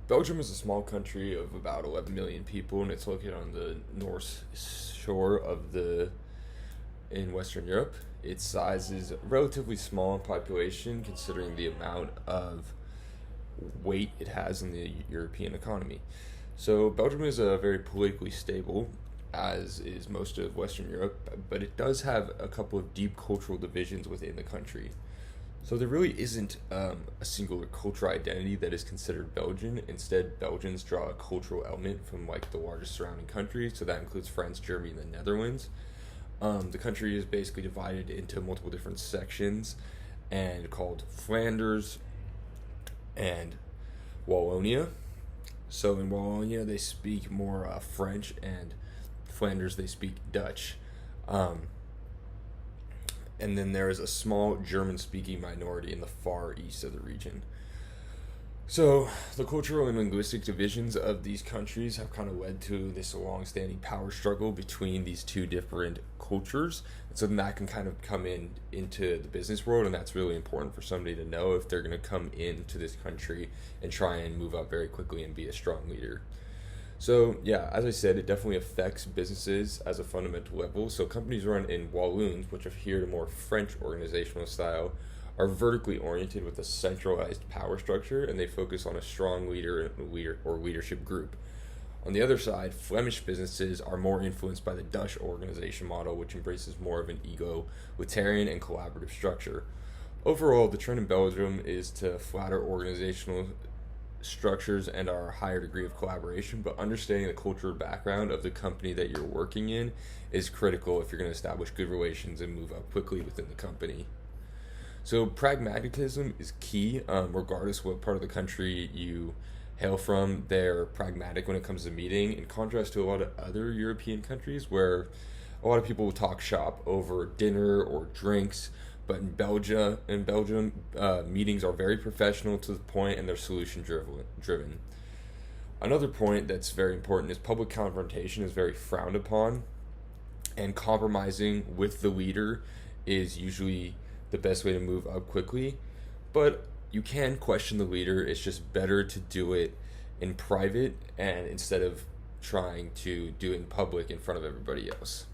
Belgium is a small country of about 11 million people, and it's located on the north shore of the in Western Europe. Its size is relatively small in population, considering the amount of weight it has in the European economy. So Belgium is very politically stable, as is most of Western Europe, but it does have a couple of deep cultural divisions within the country. So there really isn't a singular cultural identity that is considered Belgian. Instead, Belgians draw a cultural element from like the largest surrounding countries, so that includes France, Germany, and the Netherlands. The country is basically divided into multiple different sections, and called Flanders and Wallonia. So in Wallonia, they speak more French, and Flanders they speak Dutch. Um, and then there is a small German-speaking minority in the far east of the region. So, the cultural and linguistic divisions of these countries have kind of led to this long-standing power struggle between these two different cultures. And so then that can kind of come into the business world, and that's really important for somebody to know if they're going to come into this country and try and move up very quickly and be a strong leader. So, yeah, as I said, it definitely affects businesses as a fundamental level. So, companies run in Walloons, which adhere to more French organizational style, are vertically oriented with a centralized power structure, and they focus on a strong leader or leadership group. On the other side, Flemish businesses are more influenced by the Dutch organization model, which embraces more of an egalitarian and collaborative structure. Overall, the trend in Belgium is to flatter organizational structures and our higher degree of collaboration, but understanding the cultural background of the company that you're working in is critical if you're going to establish good relations and move up quickly within the company. So pragmatism is key, regardless what part of the country you hail from. They're pragmatic when it comes to meeting, in contrast to a lot of other European countries where a lot of people will talk shop over dinner or drinks. But in Belgium, meetings are very professional to the point, and they're solution driven. Another point that's very important is public confrontation is very frowned upon, and compromising with the leader is usually the best way to move up quickly. But you can question the leader. It's just better to do it in private and instead of trying to do it in public in front of everybody else.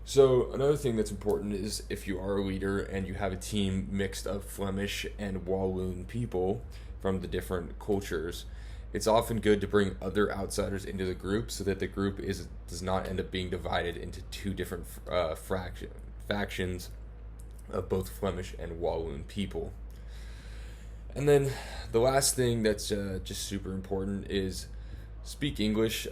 So another thing that's important is if you are a leader and you have a team mixed of Flemish and Walloon people from the different cultures, it's often good to bring other outsiders into the group so that the group does not end up being divided into two different factions of both Flemish and Walloon people. And then the last thing that's just super important is speak English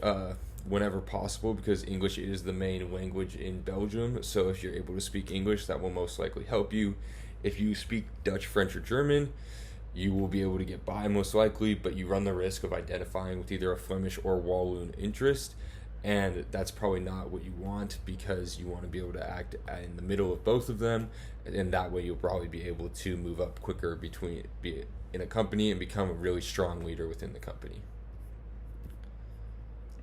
whenever possible, because English is the main language in Belgium. So if you're able to speak English, that will most likely help you. If you speak Dutch, French, or German, you will be able to get by most likely, but you run the risk of identifying with either a Flemish or Walloon interest, and that's probably not what you want, because you want to be able to act in the middle of both of them, and that way you'll probably be able to move up quicker be in a company and become a really strong leader within the company.